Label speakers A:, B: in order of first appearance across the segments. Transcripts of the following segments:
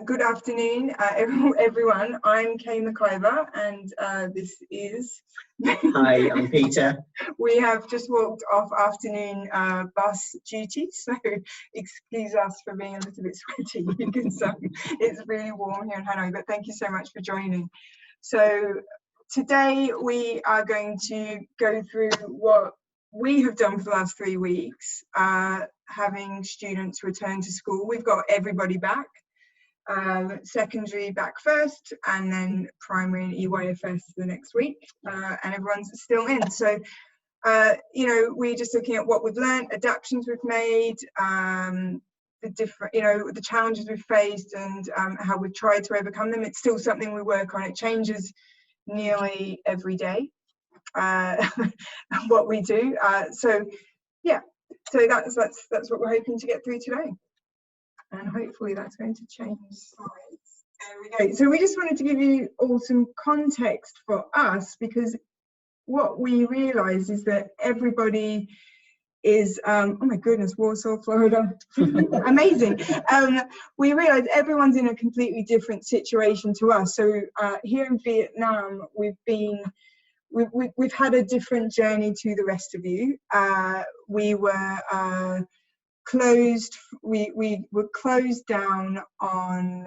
A: Good afternoon, everyone. I'm Kay McIver, and this is...
B: Hi, I'm Peter.
A: We have just walked off afternoon bus duty, so excuse us for being a little bit sweaty because it's really warm here in Hanoi, but thank you so much for joining. So today we are going to go through what we have done for the last 3 weeks, having students return to school. We've got everybody back. Secondary back first, and then primary and EYFS the next week, and everyone's still in. So we're just looking at what we've learned, adaptations we've made, the different, the challenges we've faced, and how we've tried to overcome them. It's still something we work on. It changes nearly every day, what we do. So that's what we're hoping to get through today. And hopefully that's going to change slides. There we go. So we just wanted to give you all some context for us, because what we realise is that everybody is, oh my goodness, Warsaw, Florida, amazing. We realise everyone's in a completely different situation to us. So here in Vietnam, we've had a different journey to the rest of you. We were closed. We were closed down on,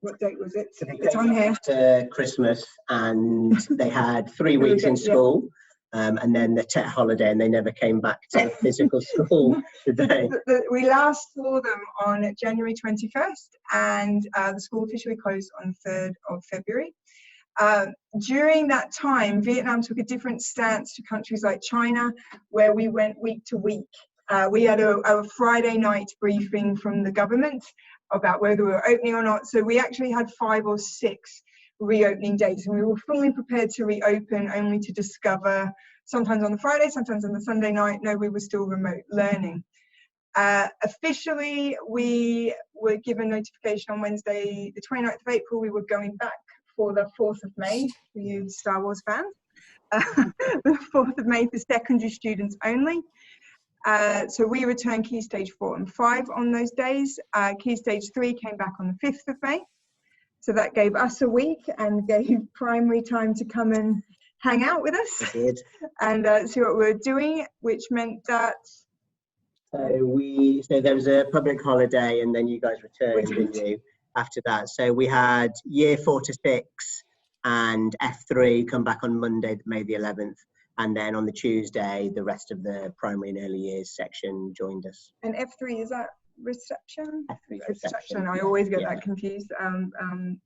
A: what date was it? It's on here.
B: After Christmas, and they had 3 weeks in school, and then the Tet holiday, and they never came back to physical school today.
A: We last saw them on January 21st, and the school officially closed on 3rd of February. During that time, Vietnam took a different stance to countries like China, where we went week to week. We had a Friday night briefing from the government about whether we were opening or not. So we actually had 5 or 6 reopening dates, and we were fully prepared to reopen, only to discover sometimes on the Friday, sometimes on the Sunday night, no, we were still remote learning. Officially, we were given notification on Wednesday, the 29th of April, we were going back for the 4th of May, for you Star Wars fans. The 4th of May for secondary students only. So we returned Key Stage 4 and 5 on those days. Key Stage 3 came back on the 5th of May. So that gave us a week and gave primary time to come and hang out with us and see what we were doing, which meant that...
B: So there was a public holiday, and then you guys returned, didn't you, after that? So we had year 4 to 6 and F3 come back on Monday, May the 11th. And then on the Tuesday, the rest of the primary and early years section joined us.
A: And F3, is that reception?
B: F3
A: reception. I always get that confused.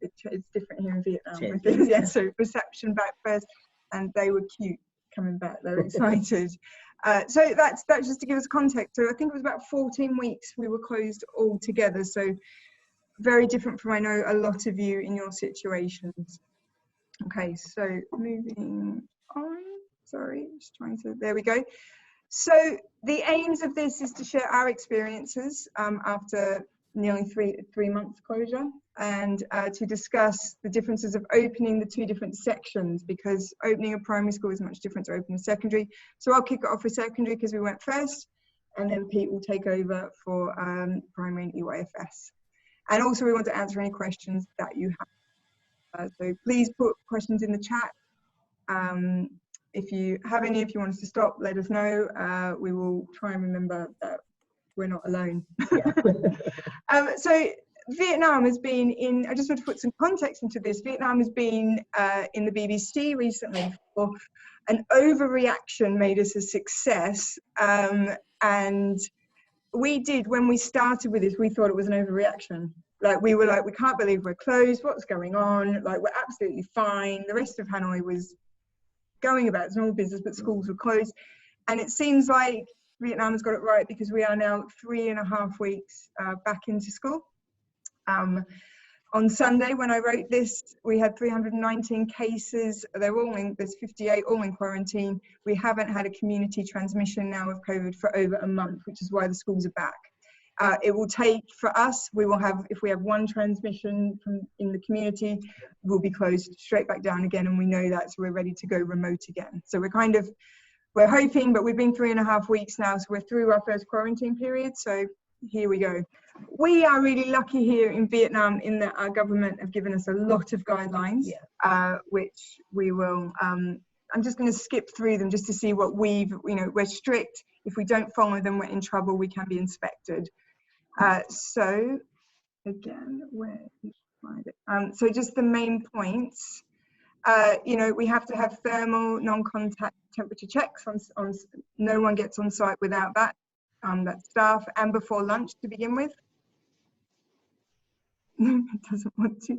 A: It's different here in Vietnam. Yeah, so reception back first, and they were cute coming back. They were excited. So that's just to give us context. So I think it was about 14 weeks we were closed all together. So very different from, I know, a lot of you in your situations. Okay, so moving on. Sorry, just trying to, there we go. So the aims of this is to share our experiences after nearly three months closure, and to discuss the differences of opening the 2 different sections, because opening a primary school is much different to opening a secondary. So I'll kick it off with secondary because we went first, and then Pete will take over for primary and EYFS. And also we want to answer any questions that you have. So please put questions in the chat. If you have any, if you want us to stop, let us know. We will try and remember that we're not alone. Yeah. So Vietnam has been in, I just want to put some context into this. Vietnam has been in the BBC recently for an overreaction made us a success. And we did, when we started with this, we thought it was an overreaction. Like, we were like, we can't believe we're closed. What's going on? Like, we're absolutely fine. The rest of Hanoi was going about its normal business, but schools were closed. And it seems like Vietnam has got it right, because we are now 3.5 weeks back into school. On Sunday, when I wrote this, we had 319 cases. They're all in, there's 58 all in quarantine. We haven't had a community transmission now of COVID for over a month, which is why the schools are back. It will take, for us, we will have, if we have 1 transmission in the community, we'll be closed straight back down again, and we know that, so we're ready to go remote again. So we're hoping, but we've been 3.5 weeks now, so we're through our first quarantine period, so here we go. We are really lucky here in Vietnam in that our government have given us a lot of guidelines, which we will, I'm just going to skip through them just to see what we've, we're strict. If we don't follow them, we're in trouble. We can be inspected. So again, where did you find it? So just the main points. We have to have thermal non-contact temperature checks on no one gets on site without that. That's staff, and before lunch to begin with. No, it doesn't want to.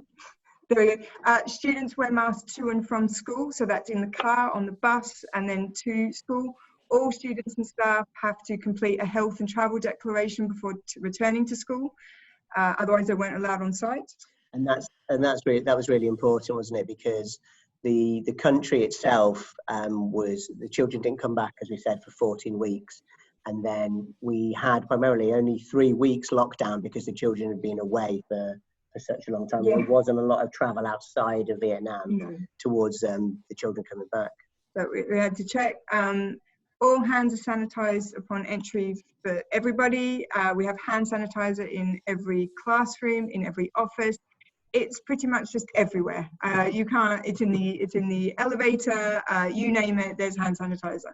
A: There we go. Students wear masks to and from school, so that's in the car, on the bus, and then to school. All students and staff have to complete a health and travel declaration before returning to school. Otherwise, they weren't allowed on site.
B: And that was really important, wasn't it? Because the country itself was, the children didn't come back, as we said, for 14 weeks. And then we had primarily only 3 weeks lockdown because the children had been away for such a long time. Yeah. There wasn't a lot of travel outside of Vietnam towards the children coming back.
A: So we had to check. All hands are sanitized upon entry for everybody. We have hand sanitizer in every classroom, in every office. It's pretty much just everywhere. You can't. It's in the elevator. You name it. There's hand sanitizer.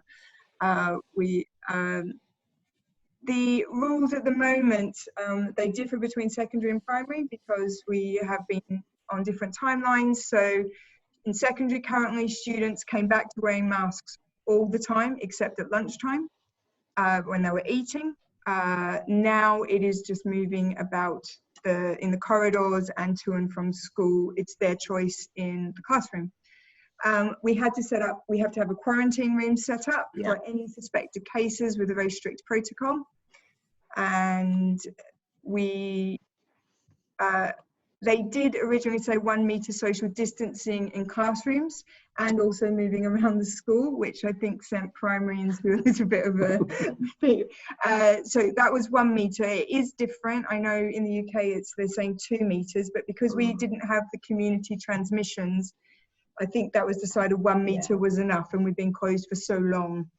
A: The rules at the moment, they differ between secondary and primary because we have been on different timelines. So in secondary currently, students came back to wearing masks all the time except at lunchtime when they were eating. Now it is just moving about in the corridors and to and from school. It's their choice in the classroom. We have to have a quarantine room set up for any suspected cases with a very strict protocol. And they did originally say 1 meter social distancing in classrooms and also moving around the school, which I think sent primary into a little bit of a thing. So that was 1 meter. It is different. I know in the UK they're saying 2 meters, but because we didn't have the community transmissions, I think that was decided 1 meter was enough, and we've been closed for so long.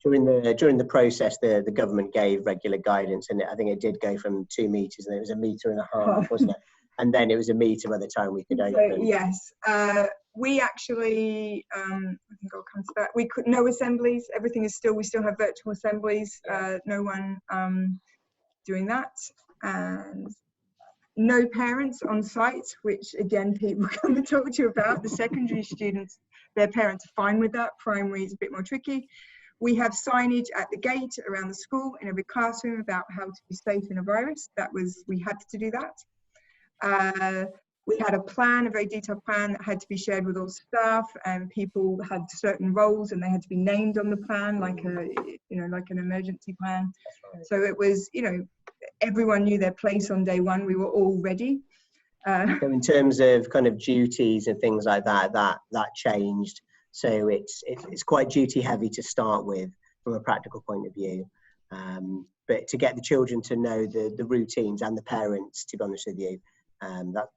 B: During the process, the government gave regular guidance, and I think it did go from 2 meters, and it was 1.5 meters, wasn't it? And then it was 1 meter by the time we could open.
A: So, yes, we actually, I think I'll come to that. We could no assemblies. Everything is we still have virtual assemblies. No one doing that, and no parents on site, which again people come and talk to you about. The secondary students, their parents are fine with that. Primary is a bit more tricky. We have signage at the gate around the school in every classroom about how to be safe in a virus. We had to do that. We had a plan, a very detailed plan that had to be shared with all staff, and people had certain roles and they had to be named on the plan, like an emergency plan. Right. So it was, everyone knew their place on day one. We were all ready.
B: So in terms of kind of duties and things like that changed. So it's quite duty heavy to start with from a practical point of view. But to get the children to know the routines and the parents, to be honest with you,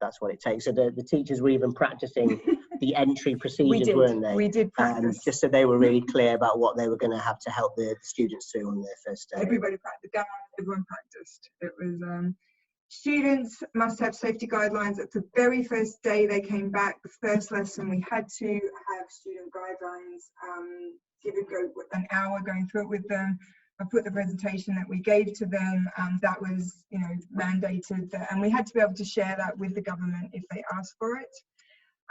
B: that's what it takes. So the teachers were even practicing the entry procedures, weren't they?
A: We did practice.
B: Just so they were really clear about what they were going to have to help the students through on their first day.
A: Everybody practiced. Everyone practiced. It was students must have safety guidelines. At the very first day they came back, the first lesson, we had to have student guidelines. Go an hour going through it with them. I put the presentation that we gave to them, that was, mandated, and we had to be able to share that with the government if they asked for it.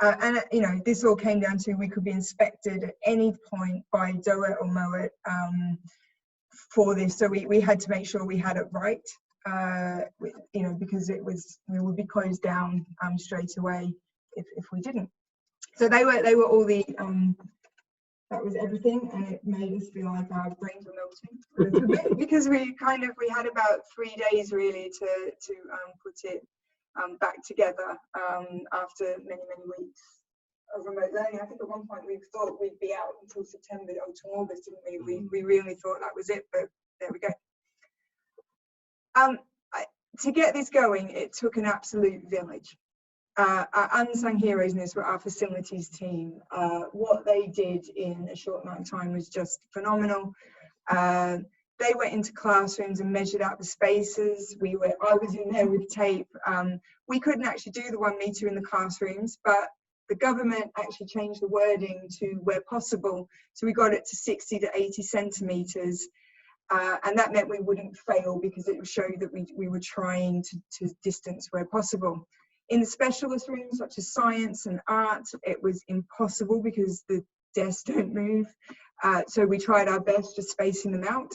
A: And this all came down to we could be inspected at any point by DOE or MOE for this, so we had to make sure we had it right, because we would be closed down straight away if we didn't. So they were all the. That was everything, and it made us feel like our brains were melting a little bit because we had about 3 days really to put it back together after many weeks of remote learning. I think at one point we thought we'd be out until September or to August, didn't we? We really thought that was it, but there we go. To get this going, it took an absolute village. Our unsung heroes in this were our facilities team. What they did in a short amount of time was just phenomenal. they went into classrooms and measured out the spaces. I was in there with tape. We couldn't actually do the 1 meter in the classrooms, but the government actually changed the wording to where possible. So we got it to 60 to 80 centimeters. And that meant we wouldn't fail because it would show that we were trying to distance where possible. In the specialist rooms, such as science and art, it was impossible because the desks don't move. So we tried our best just spacing them out.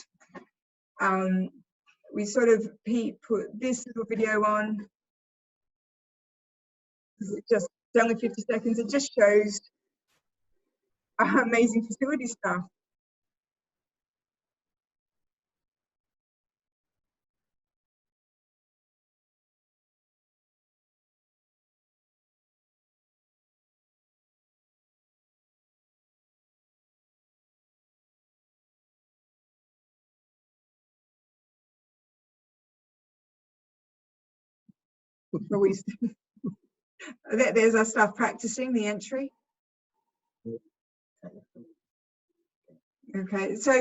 A: We sort of put this little video on. It's only 50 seconds. It just shows our amazing facility staff. There's our staff practicing the entry. Okay, so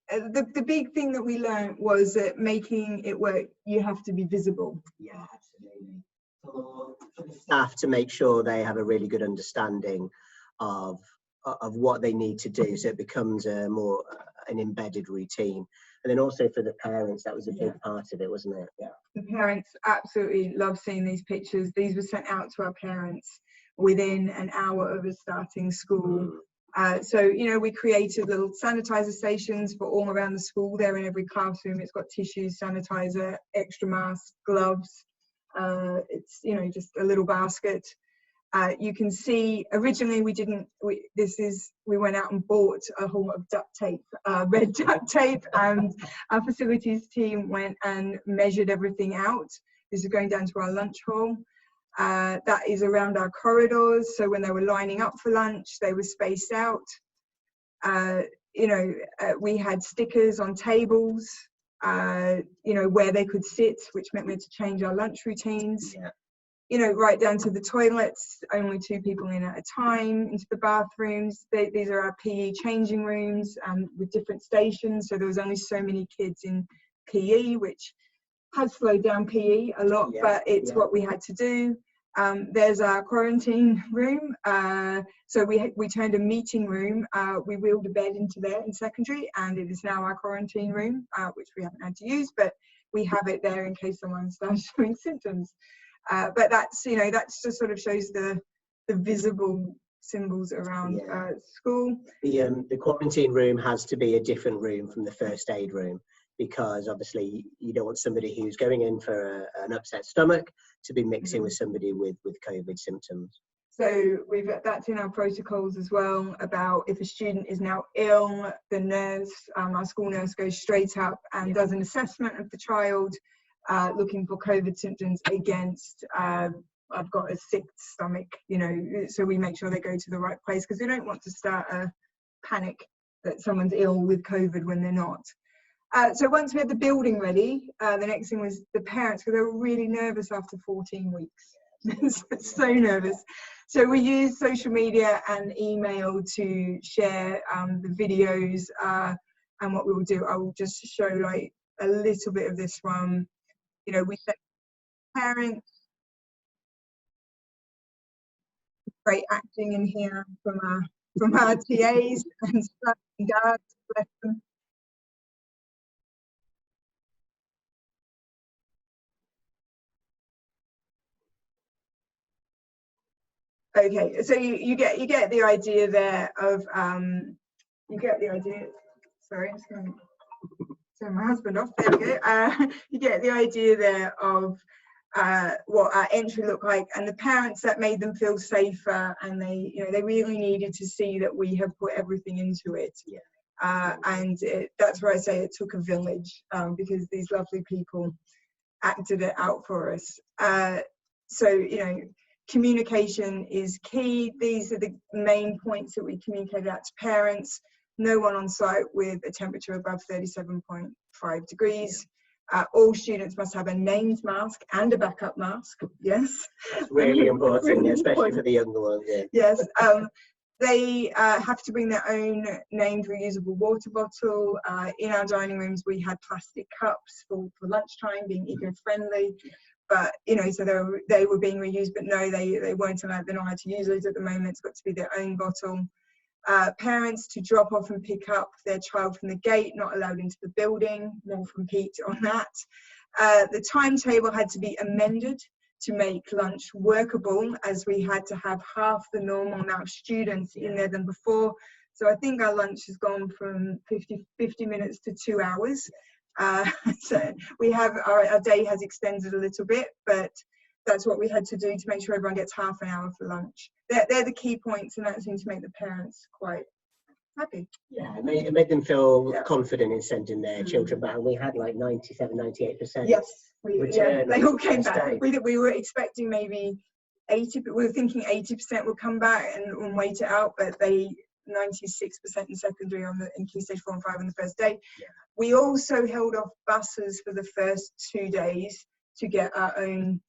A: the big thing that we learned was that making it work, you have to be visible.
B: Yeah, absolutely. For the staff to make sure they have a really good understanding of what they need to do, so it becomes an embedded routine. And then also for the parents, that was a big part of it, wasn't it? Yeah.
A: The parents absolutely love seeing these pictures. These were sent out to our parents within an hour of us starting school. So, you know, we created little sanitizer stations for all around the school. They're in every classroom. It's got tissues, sanitizer, extra masks, gloves. It's, you know, just a little basket. You can see originally we went out and bought a whole lot of duct tape, red duct tape, and our facilities team went and measured everything out. This is going down to our lunch hall. That is around our corridors, so when they were lining up for lunch, they were spaced out. You know, we had stickers on tables, you know, where they could sit, which meant we had to change our lunch routines.
B: Yeah.
A: You know, right down to the toilets, only 2 people in at a time, into the bathrooms. These are our PE changing rooms with different stations, so there was only so many kids in PE, which has slowed down PE a lot, but it's what we had to do. There's our quarantine room. So we turned a meeting room, we wheeled a bed into there in secondary, and it is now our quarantine room, which we haven't had to use, but we have it there in case someone starts showing symptoms. But that's, you know, that just sort of shows the visible symbols around school.
B: The quarantine room has to be a different room from the first aid room, because obviously you don't want somebody who's going in for an upset stomach to be mixing with somebody with COVID symptoms.
A: So that's in our protocols as well, about if a student is now ill, the nurse, our school nurse, goes straight up and does an assessment of the child, looking for COVID symptoms against I've got a sick stomach, you know, so we make sure they go to the right place, because we don't want to start a panic that someone's ill with COVID when they're not. So once we had the building ready, the next thing was the parents, because they were really nervous after 14 weeks. So nervous. So we used social media and email to share the videos, and what we will do, I will just show like a little bit of this one. You know, we sent parents, great acting in here from our TAs and staff and guards, bless them. Okay, so you get the idea there of you get the idea. Sorry, I'm just going to turn my husband off. There we go. You get the idea there of what our entry looked like, and the parents, that made them feel safer, and they really needed to see that we have put everything into it. And that's where I say it took a village, because these lovely people acted it out for us. So, you know, communication is key. These are the main points that we communicated out to parents. No one on site with a temperature above 37.5 degrees. All students must have a named mask and a backup mask. Yes.
B: That's really important, especially for the younger ones.
A: Yes. They have to bring their own named reusable water bottle. In our dining rooms, we had plastic cups for lunchtime, being eco-friendly. But, you know, so they were being reused, but no, they weren't allowed, they're not allowed to use those at the moment. It's got to be their own bottle. Parents to drop off and pick up their child from the gate, not allowed into the building. More from Pete on that. The timetable had to be amended to make lunch workable, as we had to have half the normal amount of students in there than before. So I think our lunch has gone from 50 minutes to 2 hours. So we have our day has extended a little bit, but that's what we had to do to make sure everyone gets half an hour for lunch. They're the key points, and that seems to make the parents quite happy.
B: Yeah, it made them feel confident in sending their children back. And we had like 97, 98%.
A: Yes, they all came back. We were expecting maybe 80, but we were thinking 80% would come back and wait it out, but 96% in secondary in Key Stage 4 and 5 on the first day. Yeah. We also held off buses for the first 2 days to get our own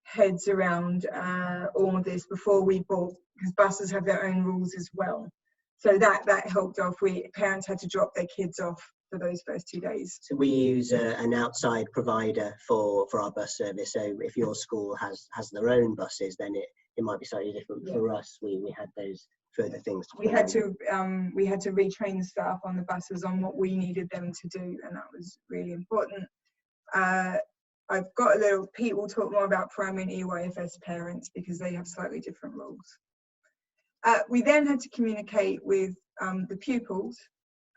A: heads around all of this before we bought, because buses have their own rules as well. So that helped off. Parents had to drop their kids off for those first 2 days. So
B: we use an outside provider for our bus service. So if your school has their own buses, then it might be slightly different. For us, we had those further things to
A: we had to retrain the staff on the buses on what we needed them to do, and that was really important. I've got Pete will talk more about primary and EYFS parents because they have slightly different rules. We then had to communicate with the pupils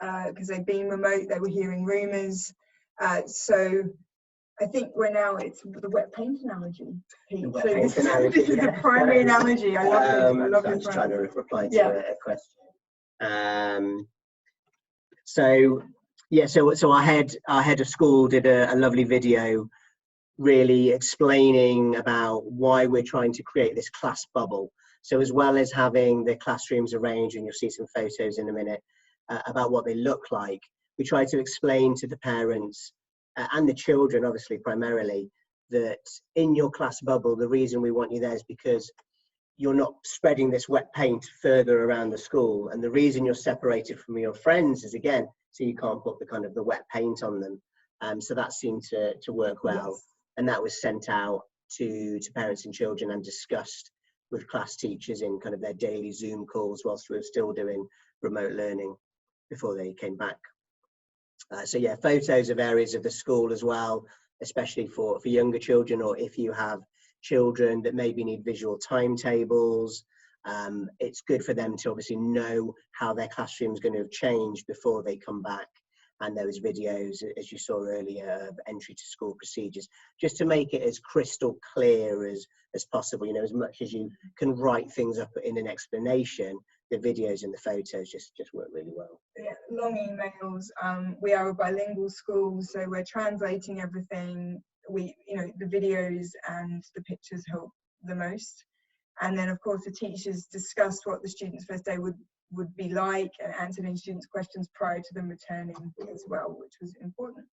A: because they'd been remote, they were hearing rumours. So I think it's the wet paint analogy. Pete. This is the primary analogy. I love this.
B: I'm trying to reply to a question. So our head of school did a lovely video really explaining about why we're trying to create this class bubble. So as well as having the classrooms arranged, and you'll see some photos in a minute about what they look like, we try to explain to the parents and the children, obviously primarily, that in your class bubble, the reason we want you there is because you're not spreading this wet paint further around the school, and the reason you're separated from your friends is, again, so you can't put the wet paint on them. So that seemed to work well. Yes. And that was sent out to parents and children and discussed with class teachers in kind of their daily Zoom calls whilst we were still doing remote learning before they came back. So yeah, photos of areas of the school as well, especially for younger children, or if you have children that maybe need visual timetables. It's good for them to obviously know how their classroom is going to have changed before they come back. And those videos, as you saw earlier, of entry to school procedures, just to make it as crystal clear as possible. You know, as much as you can write things up in an explanation, the videos and the photos just work really well.
A: Yeah, long emails. We are a bilingual school, so we're translating everything. The videos and the pictures help the most. And then, of course, the teachers discussed what the students' first day would be like and answered any students' questions prior to them returning as well, which was important.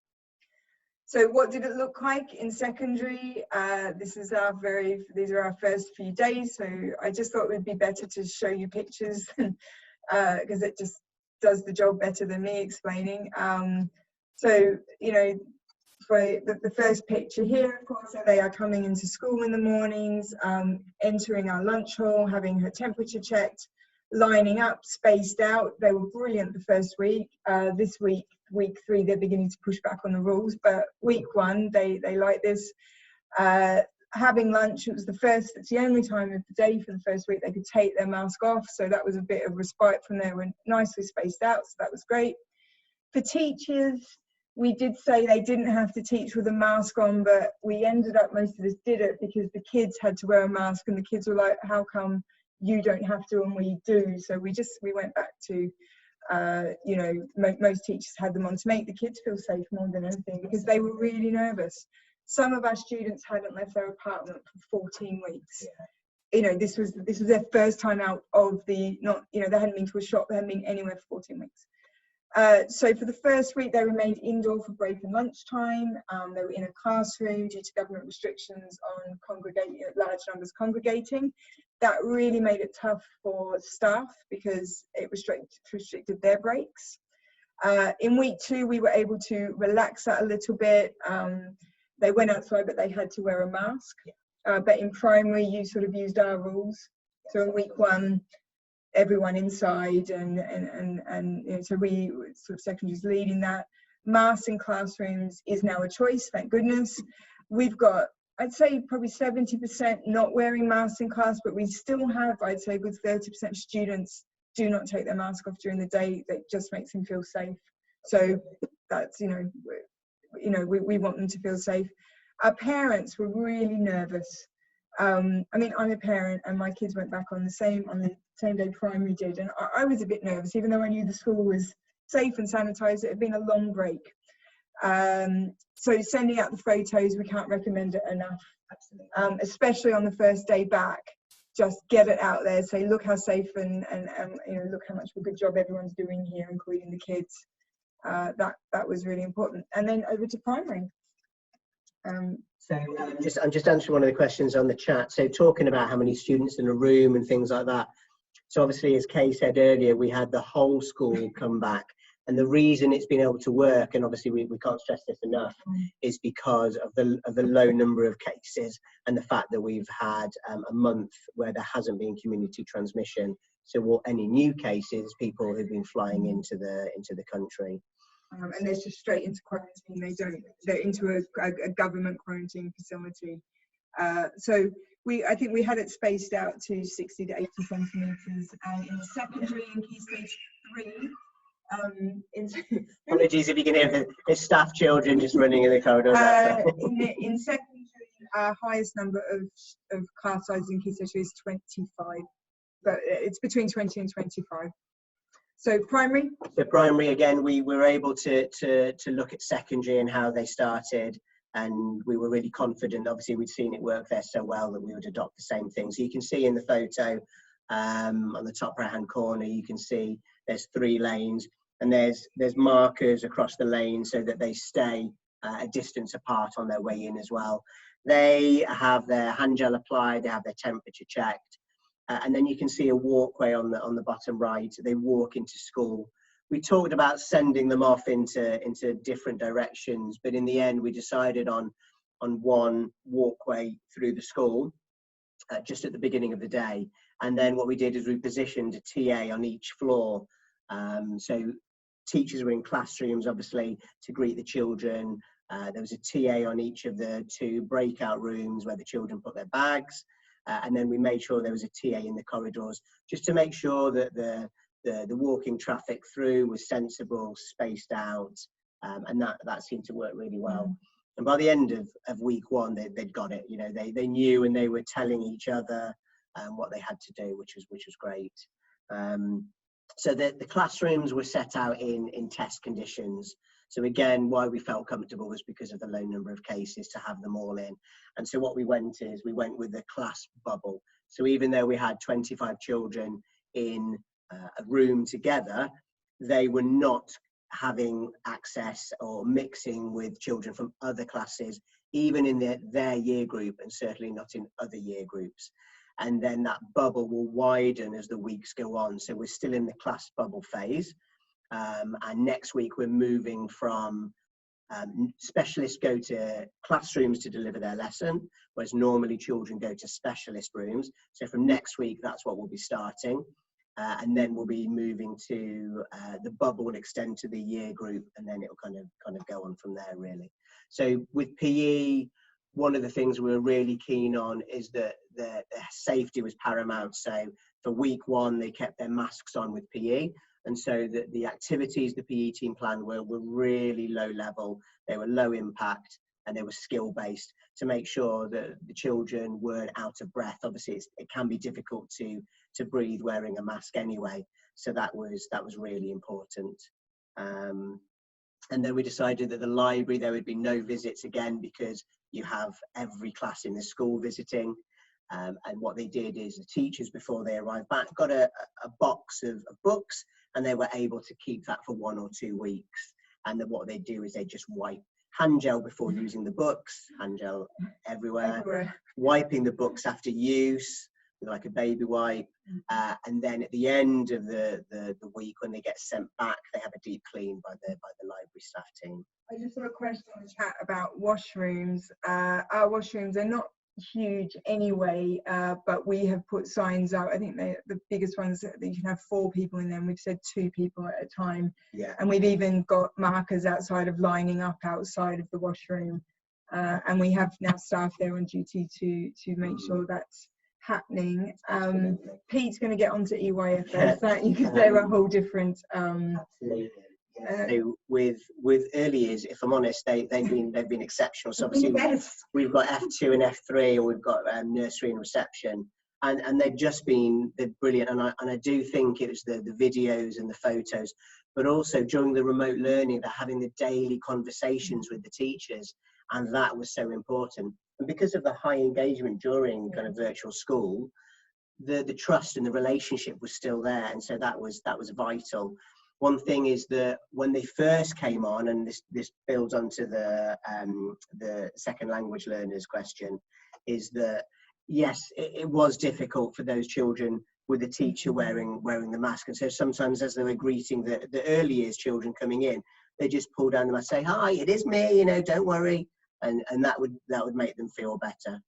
A: So what did it look like in secondary? These are our first few days, so I just thought it would be better to show you pictures because it just does the job better than me explaining. So, you know, for the first picture here, of course, so they are coming into school in the mornings, entering our lunch hall, having her temperature checked, lining up, spaced out. They were brilliant the first week. This week, week 3, they're beginning to push back on the rules, but week 1, they like this. Having lunch, it's the only time of the day for the first week they could take their mask off, so that was a bit of respite from there. We're nicely spaced out, so that was great. For teachers, we did say they didn't have to teach with a mask on, but we ended up, most of us did it because the kids had to wear a mask, and the kids were like, how come you don't have to and we do? So we went back to most teachers had them on to make the kids feel safe more than anything, because they were really nervous. Some of our students hadn't left their apartment for 14 weeks. Yeah. You know, this was their first time out of they hadn't been to a shop, they hadn't been anywhere for 14 weeks. So for the first week, they remained indoor for break and lunchtime. They were in a classroom due to government restrictions on large numbers congregating. that really made it tough for staff because it restricted their breaks. In week 2, we were able to relax that a little bit. They went outside, but they had to wear a mask. But in primary, you sort of used our rules. So in week 1, everyone inside, and you know, so we sort of secondaries leading that. Masks in classrooms is now a choice, thank goodness. We've got, I'd say, probably 70% not wearing masks in class, but we still have, I'd say, with 30% students do not take their mask off during the day. That just makes them feel safe. So that's, you know, we want them to feel safe. Our parents were really nervous. I mean, I'm a parent, and my kids went back on the same day primary did, and I was a bit nervous, even though I knew the school was safe and sanitized. It had been a long break. So sending out the photos, we can't recommend it enough. Absolutely. Especially on the first day back, just get it out there, say look how safe and you know, look how much of a good job everyone's doing here, including the kids. That was really important. And then over to primary.
B: I'm just answering one of the questions on the chat. So talking about how many students in a room and things like that. So obviously, as Kay said earlier, we had the whole school come back. And the reason it's been able to work, and obviously we can't stress this enough, is because of the low number of cases and the fact that we've had a month where there hasn't been community transmission. So any new cases, people who've been flying into the country.
A: And they're just straight into quarantine. They're into a government quarantine facility. So I think we had it spaced out to 60 to 80 centimetres. And in secondary, in Key Stage 3,
B: apologies if you can hear the staff children just running in the corridor.
A: In secondary, our highest number of class sizes in Key Stage 3 is 25, but it's between 20 and 25. So primary?
B: So primary, again, we were able to look at secondary and how they started, and we were really confident. Obviously, we'd seen it work there so well that we would adopt the same thing. So you can see in the photo on the top right-hand corner, you can see there's 3 lanes, and there's markers across the lane so that they stay a distance apart on their way in as well. They have their hand gel applied, they have their temperature checked. And then you can see a walkway on the bottom right. They walk into school. We talked about sending them off into different directions, but in the end we decided on one walkway through the school just at the beginning of the day. And then what we did is we positioned a TA on each floor. So teachers were in classrooms, obviously, to greet the children. There was a TA on each of the 2 breakout rooms where the children put their bags. And then we made sure there was a TA in the corridors, just to make sure that the walking traffic through was sensible, spaced out, and that seemed to work really well. And by the end of week 1, they'd got it. You know, they knew, and they were telling each other what they had to do, which was great. So the classrooms were set out in test conditions. So again, why we felt comfortable was because of the low number of cases to have them all in. And so what we went with the class bubble. So even though we had 25 children in a room together, they were not having access or mixing with children from other classes, even in their year group, and certainly not in other year groups. And then that bubble will widen as the weeks go on. So we're still in the class bubble phase. And next week we're moving from specialists go to classrooms to deliver their lesson, whereas normally children go to specialist rooms. So from next week, that's what we'll be starting. And then we'll be moving to the bubble will extend to the year group, and then it'll kind of go on from there, really. So with PE, one of the things we were really keen on is that the safety was paramount. So for week 1, they kept their masks on with PE. And so the activities the PE team planned were really low level, they were low impact, and they were skill based to make sure that the children weren't out of breath. Obviously, it can be difficult to breathe wearing a mask anyway. So that was really important. And then we decided that the library, there would be no visits again, because you have every class in the school visiting. And what they did is the teachers, before they arrived back, got a box of books, and they were able to keep that for 1 or 2 weeks. And then what they do is they just wipe hand gel before using the books, hand gel everywhere, wiping the books after use, with like a baby wipe, and then at the end of the week when they get sent back, they have a deep clean by the library staff team.
A: I just saw a question in the chat about washrooms. Our washrooms are not huge anyway, but we have put signs out. I think the biggest ones that you can have 4 people in them. We've said 2 people at a time.
B: Yeah.
A: And we've even got markers outside of lining up outside of the washroom. And we have now staff there on duty to make sure that's happening. Pete's going to get onto EYFS. That you could say a whole different.
B: Absolutely. So with early years, if I'm honest, they've been exceptional. So obviously we've got F2 and F3, or we've got nursery and reception, and they're brilliant. And I do think it was the videos and the photos, but also during the remote learning, they're having the daily conversations with the teachers, and that was so important. And because of the high engagement during kind of virtual school, the trust and the relationship was still there, and so that was vital. One thing is that when they first came on, and this builds onto the second language learners question, is that yes, it was difficult for those children with the teacher wearing the mask, and so sometimes as they were greeting the early years children coming in, they just pull down the mask, say, "Hi, it is me, don't worry," and that would make them feel better.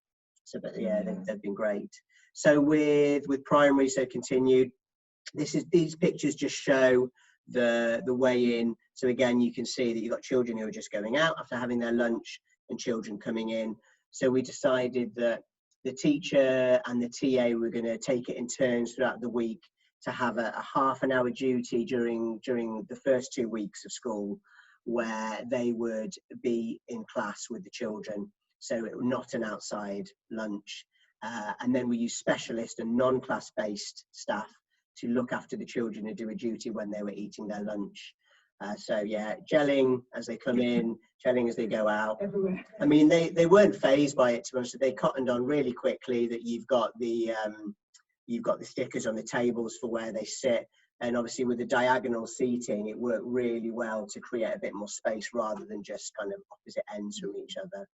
B: So, but yeah, they've been great. So with primary, so continued. These pictures just show the way in. So again, you can see that you've got children who are just going out after having their lunch and children coming in. So we decided that the teacher and the TA were going to take it in turns throughout the week to have a half an hour duty during the first 2 weeks of school, where they would be in class with the children. So it was not an outside lunch. And then we use specialist and non-class based staff to look after the children and do a duty when they were eating their lunch. So yeah, gelling as they come in, gelling as they go out.
A: Everywhere.
B: I mean, they weren't phased by it, to be honest. They cottoned on really quickly that you've got the stickers on the tables for where they sit, and obviously with the diagonal seating, it worked really well to create a bit more space rather than just kind of opposite ends from each other.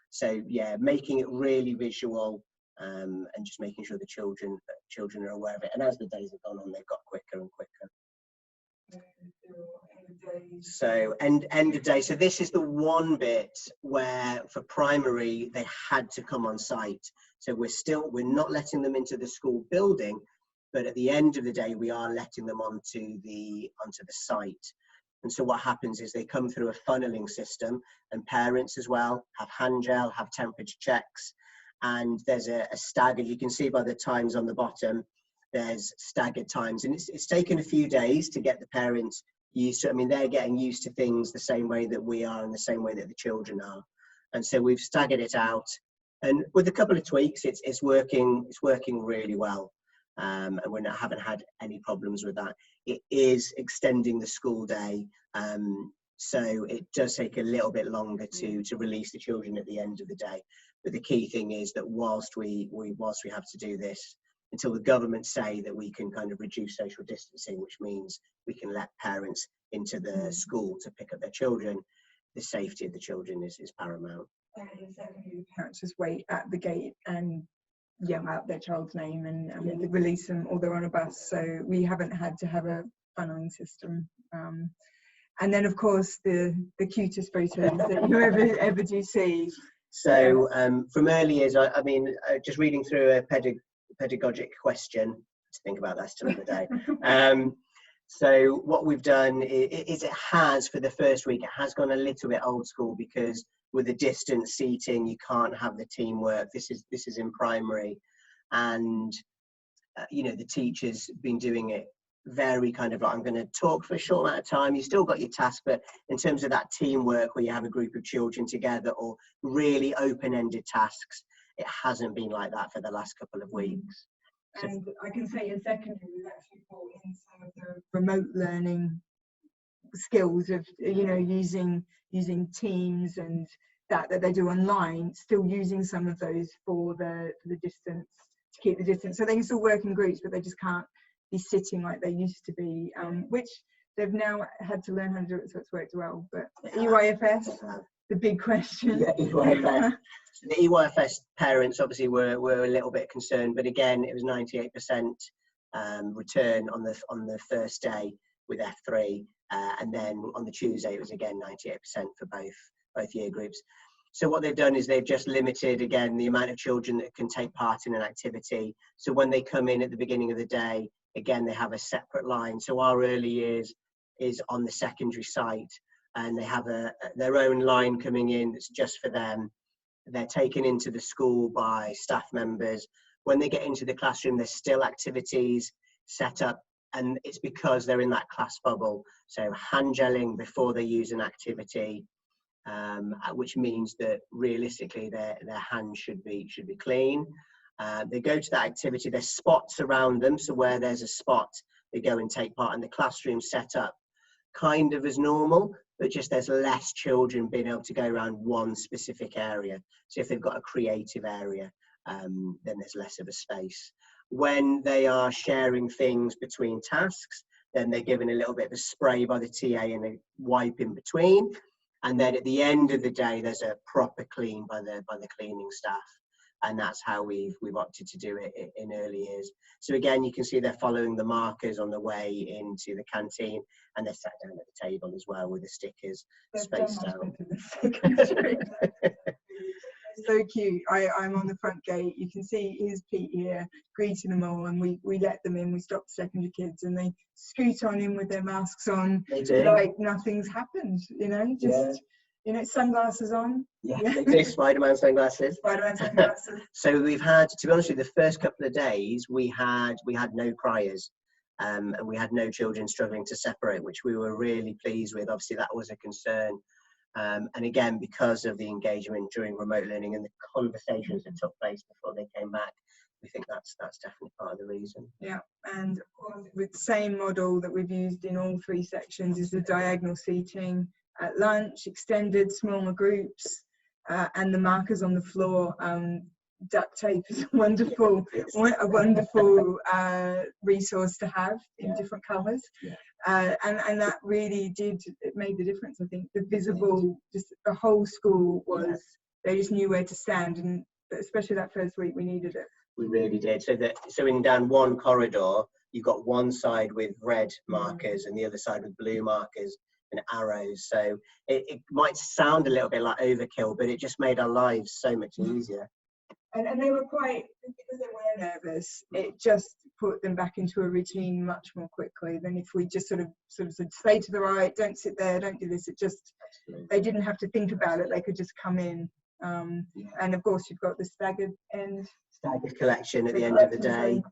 B: So yeah, making it really visual. And just making sure the children are aware of it, and as the days have gone on, they've got quicker and quicker. So end of day. So this is the one bit where for primary they had to come on site. So we're not letting them into the school building, but at the end of the day we are letting them onto the site. And so what happens is they come through a funneling system, and parents as well have hand gel, have temperature checks. And there's a staggered, you can see by the times on the bottom, there's staggered times. And it's taken a few days to get the parents used to, I mean, they're getting used to things the same way that we are and the same way that the children are. And so we've staggered it out. And with a couple of tweaks, it's working really well. And we haven't had any problems with that. It is extending the school day. So it does take a little bit longer to release the children at the end of the day. But the key thing is that whilst we have to do this, until the government say that we can kind of reduce social distancing, which means we can let parents into the school to pick up their children, the safety of the children is paramount.
A: And secondly, the parents just wait at the gate and yell out their child's name and release them, or they're on a bus. So we haven't had to have a funneling system. And then, of course, the cutest photos that you ever do see.
B: So from early years, I mean, just reading through a pedagogic question, to think about that still another day. So what we've done is it has, for the first week, it has gone a little bit old school, because with the distance seating, you can't have the teamwork. This is in primary, and the teacher's been doing it very kind of like, I'm going to talk for a short amount of time. You still got your task, but in terms of that teamwork where you have a group of children together, or really open-ended tasks, it hasn't been like that for the last couple of weeks.
A: And I can say in secondary, we've actually brought in some of the remote learning skills of, using Teams and that they do online, still using some of those for the distance, to keep the distance. So they can still work in groups, but they just can't be sitting like they used to be, which they've now had to learn how to do it, so it's worked well. But EYFS, the big question.
B: Yeah, EYFS. So the EYFS parents obviously were a little bit concerned, but again, it was 98% return on the first day with F3, and then on the Tuesday it was again 98% for both year groups. So what they've done is they've just limited again the amount of children that can take part in an activity. So when they come in at the beginning of the day, again they have a separate line. So our early years is on the secondary site, and they have their own line coming in that's just for them. They're taken into the school by staff members. When they get into the classroom, there's still activities set up, and it's because they're in that class bubble. So hand gelling before they use an activity, which means that realistically their hands should be clean. They go to that activity, there's spots around them, so where there's a spot they go and take part in. The classroom set up kind of as normal, but just there's less children being able to go around one specific area. So if they've got a creative area, then there's less of a space. When they are sharing things between tasks, then they're given a little bit of a spray by the TA and a wipe in between. And then at the end of the day, there's a proper clean by the cleaning staff. And that's how we've opted to do it in early years. So again, you can see they're following the markers on the way into the canteen, and they're sat down at the table as well with the stickers spaced out.
A: So cute. I'm on the front gate. You can see here's Pete here greeting them all, and we let them in. We stop secondary kids, and they scoot on in with their masks on, like nothing's happened. You know, just you know, sunglasses on.
B: Yeah, they do. Spider-Man sunglasses.
A: Spider-Man sunglasses.
B: So we've had, to be honest with you, the first couple of days we had no criers, and we had no children struggling to separate, which we were really pleased with. Obviously, that was a concern. And again, because of the engagement during remote learning and the conversations that took place before they came back, we think that's definitely part of the reason.
A: Yeah, and of course, with the same model that we've used in all three sections is the diagonal seating at lunch, extended smaller groups, and the markers on the floor. Duct tape is a wonderful resource to have in different colours. And that really made the difference. I think the visible, just the whole school was, they just knew where to stand, and especially that first week we needed it.
B: We really did. So in down one corridor, you've got one side with red markers and the other side with blue markers and arrows. So it might sound a little bit like overkill, but it just made our lives so much easier.
A: And they were quite, because they were nervous, it just put them back into a routine much more quickly than if we just sort of said, stay to the right, don't sit there, don't do this. It just, they didn't have to think about it, they could just come in. And of course you've got the staggered
B: collection at the end of the day.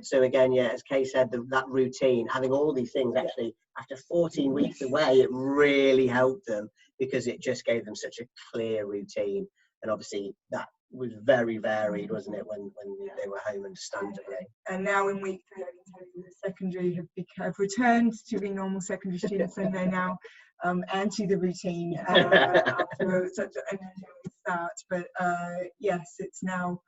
B: So again, as Kay said, that routine, having all these things actually after 14 weeks away, it really helped them because it just gave them such a clear routine. And obviously that was very varied, wasn't it, when they were home understandably. And
A: now in week 3, I can tell you the secondary have returned to being normal secondary students, and they're now anti the routine after such an unusual start. But yes, it's now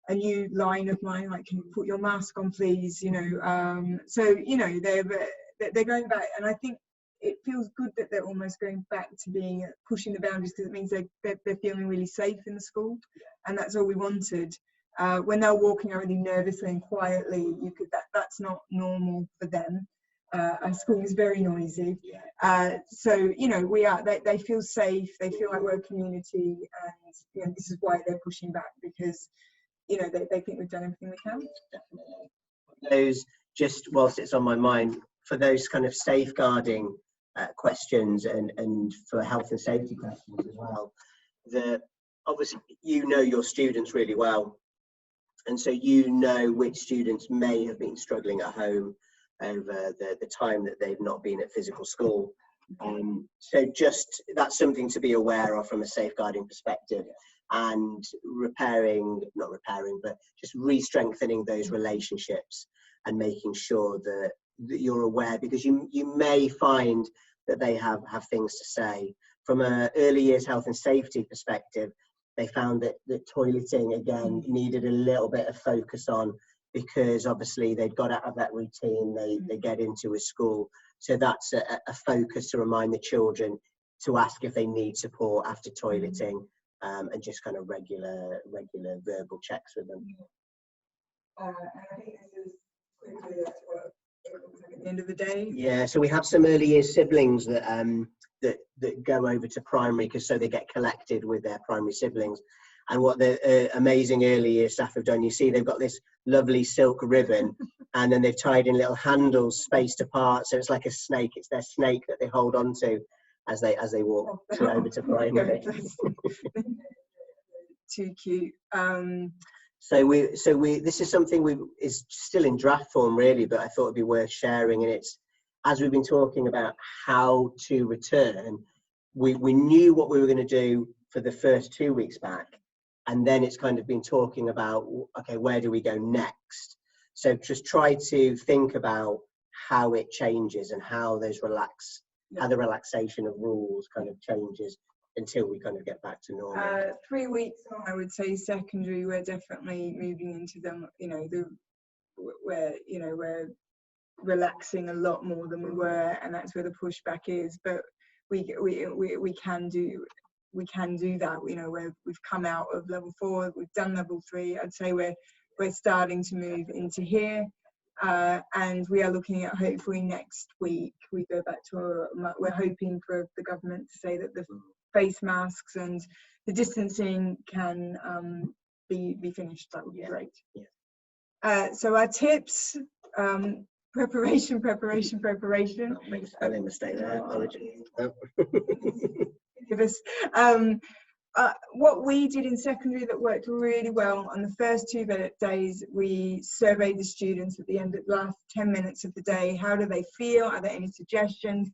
A: a new line of mine, like, can you put your mask on please, you know. So you know, they're going back, and I think it feels good that they're almost going back to being pushing the boundaries, because it means they're feeling really safe in the school, and that's all we wanted. When they're walking around really nervously and quietly, that's not normal for them. Our school is very noisy, so you know, they feel safe, they feel like we're a community, and you know, this is why they're pushing back, because you know, they think we've done everything we can.
B: Definitely. Those, just whilst it's on my mind, for those kind of safeguarding questions and for health and safety questions as well, obviously you know your students really well, and so you know which students may have been struggling at home over the time that they've not been at physical school. So just that's something to be aware of from a safeguarding perspective, and not repairing, but just re-strengthening those relationships and making sure that you're aware, because you may find that they have things to say. From an early years health and safety perspective, they found that toileting again needed a little bit of focus on, because obviously they'd got out of that routine, they get into a school, so that's a focus to remind the children, to ask if they need support after toileting, and just kind of regular verbal checks with them.
A: And I think this is quickly that's what it looks like at the end of the day.
B: Yeah, so we have some early years siblings that that go over to primary, because so they get collected with their primary siblings. And what the amazing early year staff have done, you see they've got this lovely silk ribbon, and then they've tied in little handles spaced apart, so it's like a snake. It's their snake that they hold on to as they walk over to primary.
A: Too cute.
B: So we this is something is still in draft form really, but I thought it'd be worth sharing. And it's, as we've been talking about how to return, we knew what we were going to do for the first 2 weeks back, and then it's kind of been talking about, okay, where do we go next? So just try to think about how it changes and how those how the relaxation of rules kind of changes until we kind of get back to normal.
A: 3 weeks on, I would say secondary, we're definitely moving into them, we're relaxing a lot more than we were, and that's where the pushback is. But we can do that. We've come out of level 4, we've done level 3. I'd say we're starting to move into here, and we are looking at, hopefully next week we go back to we're hoping for the government to say that the face masks and the distancing can be finished. That would be great. So our tips: preparation.
B: Not make a spelling mistake there. Apologies.
A: Give us what we did in secondary that worked really well. On the first 2 days, we surveyed the students at the end of the last 10 minutes of the day. How do they feel? Are there any suggestions?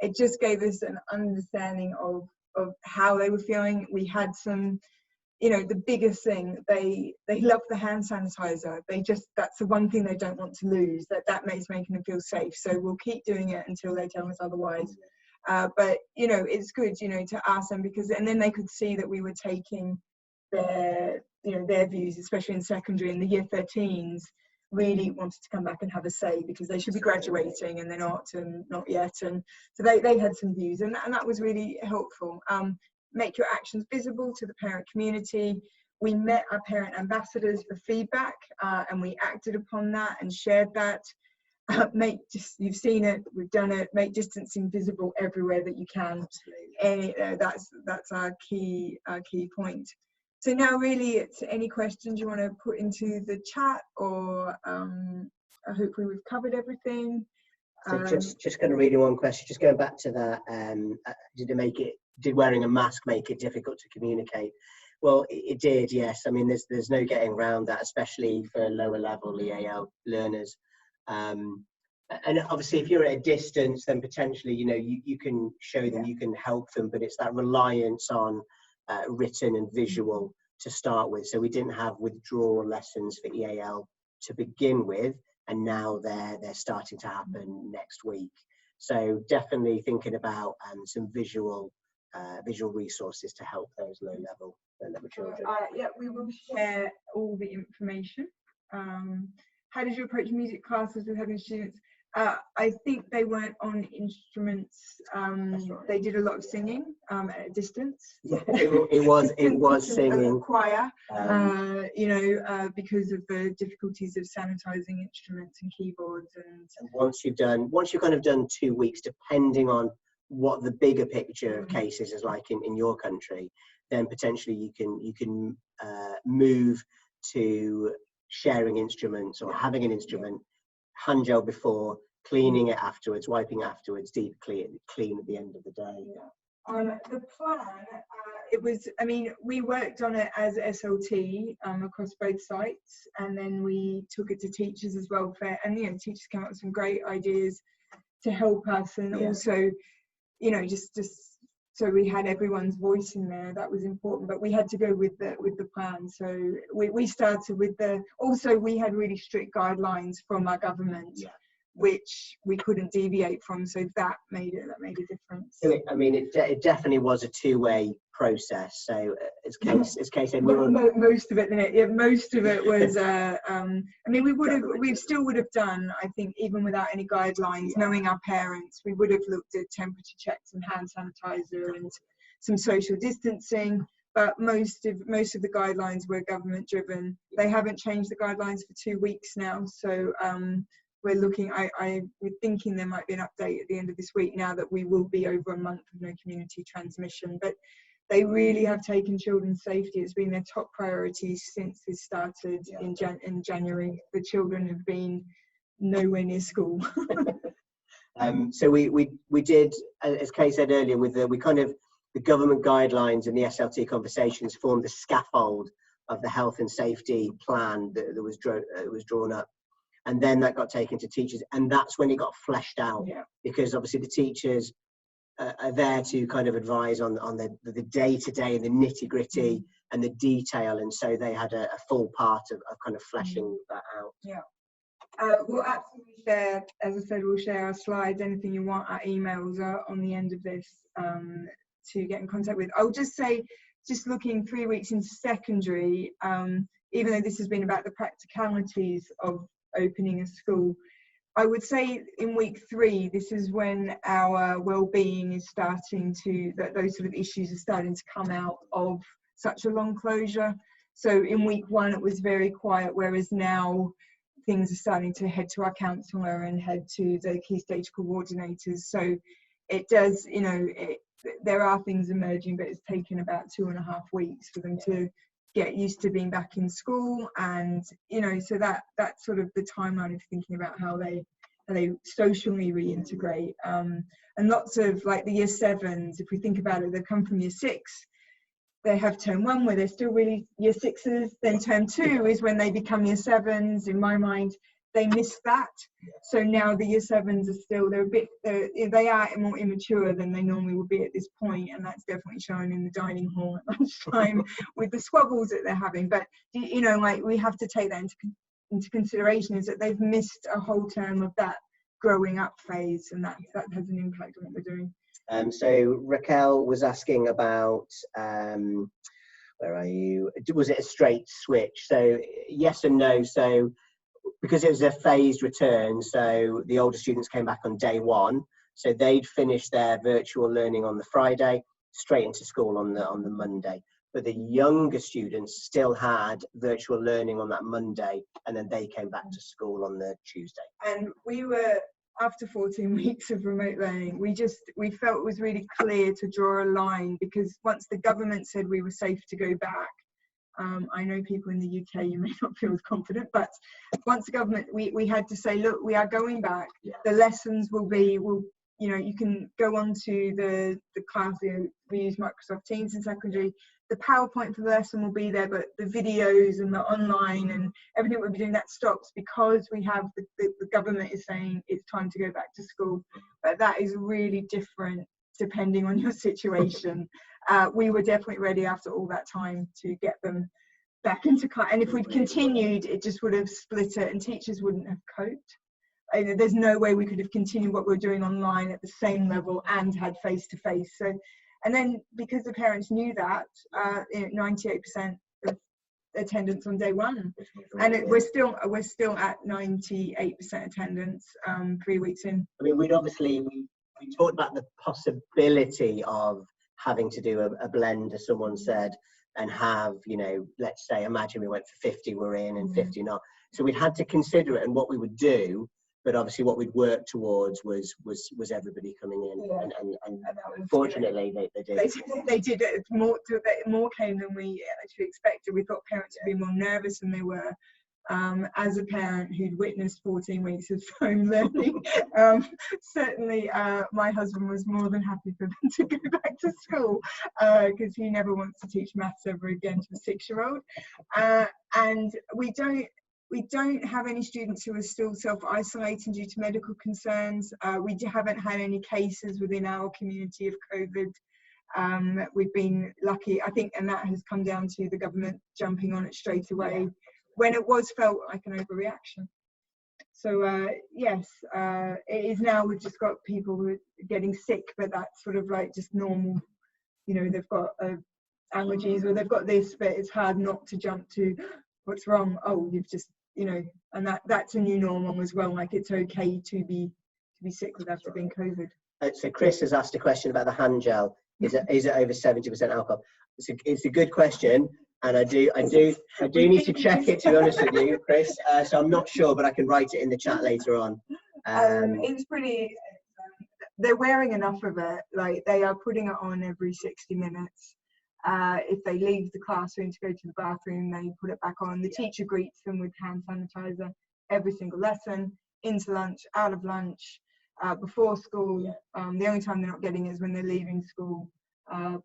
A: It just gave us an understanding of how they were feeling. We had some, the biggest thing, they love the hand sanitizer. That's the one thing they don't want to lose, that makes making them feel safe. So we'll keep doing it until they tell us otherwise. But it's good to ask them, because and then they could see that we were taking their views, especially in secondary, and the year 13s really wanted to come back and have a say, because they should be graduating and they're not yet, and so they had some views, and that was really helpful. Make your actions visible to the parent community. We met our parent ambassadors for feedback, and we acted upon that and shared that. You've seen it, we've done it. Make distancing visible everywhere that you can. That's our key point. So now really it's any questions you want to put into the chat, or hopefully we've covered everything.
B: So just kind of reading one question, just going back to that, did wearing a mask make it difficult to communicate? Well, it did, yes. I mean, there's no getting around that, especially for lower level EAL learners. And obviously, if you're at a distance, then potentially, you can show them, you can help them, but it's that reliance on written and visual to start with. So we didn't have withdrawal lessons for EAL to begin with, and now they're starting to happen next week. So definitely thinking about some visual resources to help those low level children.
A: We will share all the information. How did you approach music classes with having students? I think they weren't on instruments. Right. They did a lot of singing at a distance.
B: Yeah, it was singing.
A: Choir, because of the difficulties of sanitizing instruments and keyboards. And
B: once you've kind of done 2 weeks, depending on what the bigger picture of cases is like in your country, then potentially you can move to sharing instruments, or having an instrument, hand gel before, cleaning it afterwards, wiping afterwards, deep clean at the end of the day.
A: The plan, we worked on it as SLT across both sites, and then we took it to teachers as well, and teachers came up with some great ideas to help us, and also just so we had everyone's voice in there. That was important, but we had to go with the plan. So we started with also we had really strict guidelines from our government which we couldn't deviate from. So that made a difference.
B: So it definitely was a two-way process. So as Kay said,
A: most of it, most of it was. We still would have done. I think even without any guidelines, knowing our parents, we would have looked at temperature checks and hand sanitizer and some social distancing. But most of the guidelines were government driven. They haven't changed the guidelines for 2 weeks now. So we're looking. We're thinking there might be an update at the end of this week now that we will be over a month of no community transmission. But they really have taken children's safety. It's been their top priority since this started in January. The children have been nowhere near school.
B: So we did, as Kay said earlier, the government guidelines and the SLT conversations formed the scaffold of the health and safety plan that was drawn up. And then that got taken to teachers, and that's when it got fleshed out, because obviously the teachers are there to kind of advise on the day-to-day and the nitty-gritty and the detail, and so they had a full part of kind of fleshing that out.
A: We'll absolutely share, as I said, we'll share our slides, anything you want. Our emails are on the end of this to get in contact with. I'll just say, just looking 3 weeks into secondary, even though this has been about the practicalities of opening a school, I would say in week 3, this is when our well-being is starting to, those sort of issues are starting to come out of such a long closure. So in week 1, it was very quiet, whereas now things are starting to head to our counsellor and head to the key stage coordinators. So it does, there are things emerging, but it's taken about 2.5 weeks for them to get used to being back in school. And so that's sort of the timeline of thinking about how they socially reintegrate. And lots of, like, the year 7s, if we think about it, they come from year 6, they have term 1 where they're still really year 6s, then term 2 is when they become year 7s. In my mind, they missed that. So now the year 7s are still, they are more immature than they normally would be at this point, and that's definitely shown in the dining hall at lunchtime with the squabbles that they're having. But like, we have to take that into consideration, is that they've missed a whole term of that growing up phase, and that has an impact on what we're doing.
B: So Raquel was asking about, where are you? Was it a straight switch? So yes and no. So because it was a phased return, so the older students came back on day 1, so they'd finished their virtual learning on the Friday, straight into school on the Monday. But the younger students still had virtual learning on that Monday, and then they came back to school on the Tuesday.
A: And we were, after 14 weeks of remote learning, we felt it was really clear to draw a line, because once the government said we were safe to go back, I know people in the UK, you may not feel as confident, but once the government, we had to say, look, we are going back. The lessons will be, you can go on to the class, we use Microsoft Teams in secondary. The PowerPoint for the lesson will be there, but the videos and the online and everything we'll be doing, that stops, because we have the government is saying it's time to go back to school. But that is really different depending on your situation. We were definitely ready after all that time to get them back into class. And if we'd continued, it just would have split it, and teachers wouldn't have coped. There's no way we could have continued what we're doing online at the same level and had face-to-face. So, and then because the parents knew that, 98% of attendance on day 1, and we're still at 98% attendance 3 weeks in.
B: I mean, we talked about the possibility of having to do a blend, as someone said, and have, let's say, imagine we went for 50 were in and 50 not. So we'd had to consider it and what we would do. But obviously, what we'd work towards was everybody coming in, and fortunately, they did.
A: They did it more came than we actually expected. We thought parents would be more nervous than they were. As a parent who'd witnessed 14 weeks of home learning, certainly my husband was more than happy for them to go back to school, because he never wants to teach maths ever again to a 6-year-old. And we don't have any students who are still self-isolating due to medical concerns. We haven't had any cases within our community of COVID. We've been lucky, I think, and that has come down to the government jumping on it straight away when it was felt like an overreaction. yes, it is now. We've just got people who are getting sick, but that's sort of like just normal. You know, they've got allergies or they've got this, but it's hard not to jump to what's wrong. Oh, you've just, you know, and that's a new normal as well. Like it's okay to be sick without it being COVID.
B: So Chris has asked a question about the hand gel. Is it over 70% alcohol? It's a good question, and I do need to check it, to be honest with you, Chris. So I'm not sure, but I can write it in the chat later on.
A: It's pretty. They're wearing enough of it. Like they are putting it on every 60 minutes. If they leave the classroom to go to the bathroom, they put it back on. The teacher greets them with hand sanitizer every single lesson, into lunch, out of lunch, before school. The only time they're not getting it is when they're leaving school. I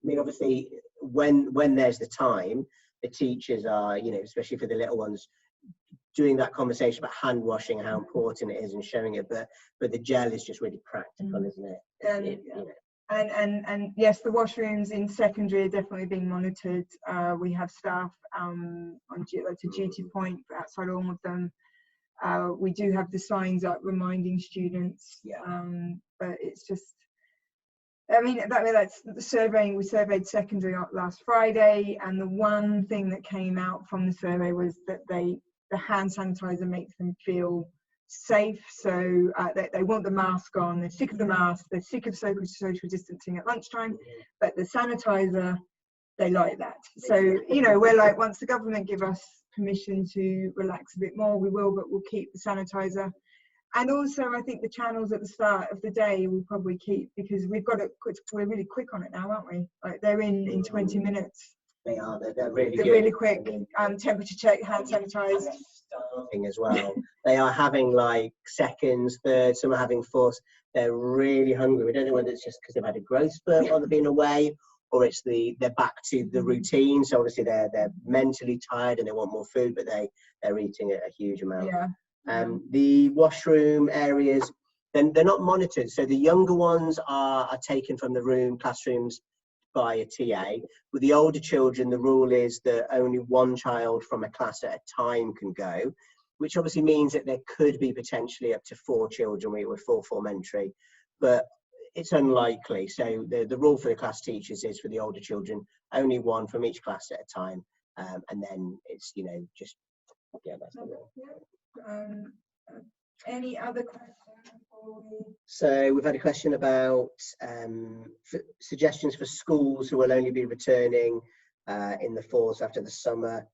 B: mean, obviously, when there's the time, the teachers are, you know, especially for the little ones, doing that conversation about hand washing, how important it is, and showing it. But the gel is just really practical, isn't it?
A: And yes, the washrooms in secondary are definitely being monitored. We have staff on a duty point outside all of them. We do have the signs up reminding students, but it's just, I mean, that's the surveying. We surveyed secondary last Friday, and the one thing that came out from the survey was that the hand sanitizer makes them feel safe. So they want the mask on. They're sick of the mask. They're sick of social distancing at lunchtime, but the sanitizer, they like that. So, you know, we're like, once the government give us permission to relax a bit more, we will, but we'll keep the sanitizer. And also, I think the channels at the start of the day we'll probably keep, because we've got it. We're really quick on it now, aren't we? Like they're in 20 minutes.
B: They are. They're really
A: good. Really quick. Temperature check, hand sanitized.
B: As well. They are having like seconds, thirds. Some are having fourths. They're really hungry. We don't know whether it's just because they've had a growth spurt while they've been away, or it's they're back to the routine. So obviously they're mentally tired and they want more food, but they're eating a huge amount. The washroom areas, then they're not monitored. So the younger ones are taken from the classrooms by a TA. With the older children, the rule is that only one child from a class at a time can go, which obviously means that there could be potentially up to 4 children with full form entry, but it's unlikely. So the rule for the class teachers is for the older children, only one from each class at a time, and then it's, you know, just, that's the rule.
A: Any other questions?
B: So we've had a question about suggestions for schools who will only be returning in the falls after the summer,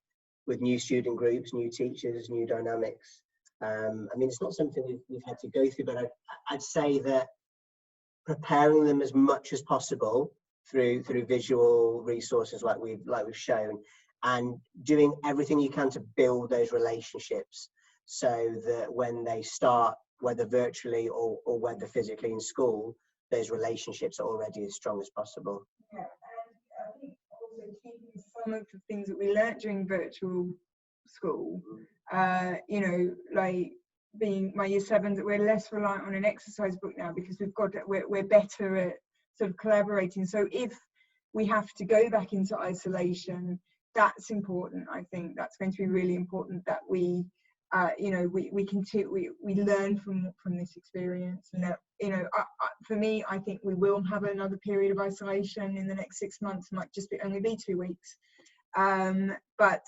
B: with new student groups, new teachers, new dynamics. I mean, it's not something we've had to go through, but I'd say that preparing them as much as possible through visual resources like we've shown, and doing everything you can to build those relationships, so that when they start, whether virtually or whether physically in school, those relationships are already as strong as possible.
A: Yeah, and I think also keeping some of the things that we learnt during virtual school, you know, like being my year 7s, that we're less reliant on an exercise book now, because we're better at sort of collaborating. So if we have to go back into isolation, that's important. I think that's going to be really important, that we you know, we learn from this experience, and that, you know, for me, I think we will have another period of isolation in the next 6 months. It might just only be 2 weeks, but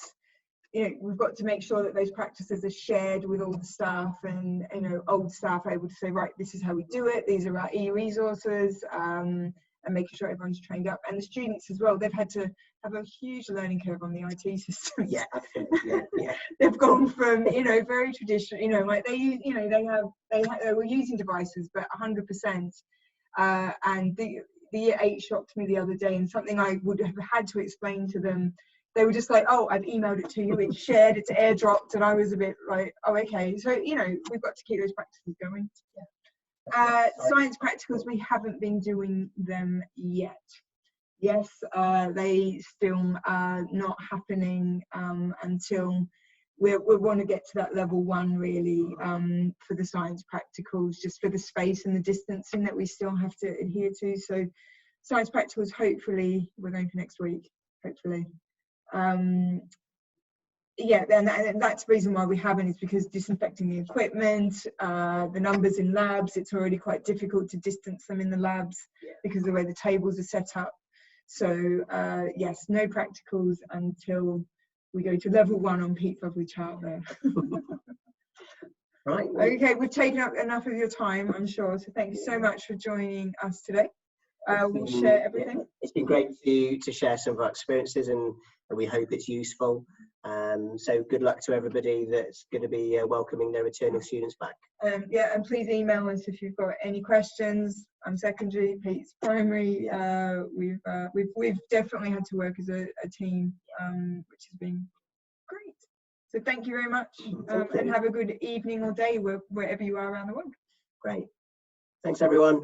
A: you know, we've got to make sure that those practices are shared with all the staff, and, you know, old staff are able to say, right, this is how we do it, these are our e-resources, and making sure everyone's trained up. And the students as well, they've had to have a huge learning curve on the IT system.
B: Yeah, absolutely. Yeah.
A: They've gone from, you know, very traditional, you know, like they were using devices, but 100%. And the year 8 shocked me the other day, and something I would have had to explain to them. They were just like, oh, I've emailed it to you, it's shared, it's airdropped, and I was a bit like, oh, okay. So, you know, we've got to keep those practices going. Science practicals, we haven't been doing them yet. Yes, they still are not happening until we want to get to that level 1, really, for the science practicals, just for the space and the distancing that we still have to adhere to. So science practicals, hopefully, we're going for next week, hopefully. yeah, and that's the reason why we haven't, is because disinfecting the equipment, the numbers in labs, it's already quite difficult to distance them in the labs because of the way the tables are set up. So yes, no practicals until we go to level 1 on peat lovely chart there.
B: Right.
A: Okay, we've taken up enough of your time, I'm sure. So thank you so much for joining us today. We'll share everything.
B: It's been great to share some of our experiences, and we hope it's useful. So good luck to everybody that's going to be welcoming their returning students back.
A: Yeah, and please email us if you've got any questions. I'm secondary, Pete's primary. We've definitely had to work as a team, which has been great. So thank you very much, and have a good evening or day wherever you are around the world.
B: Great. Thanks, everyone.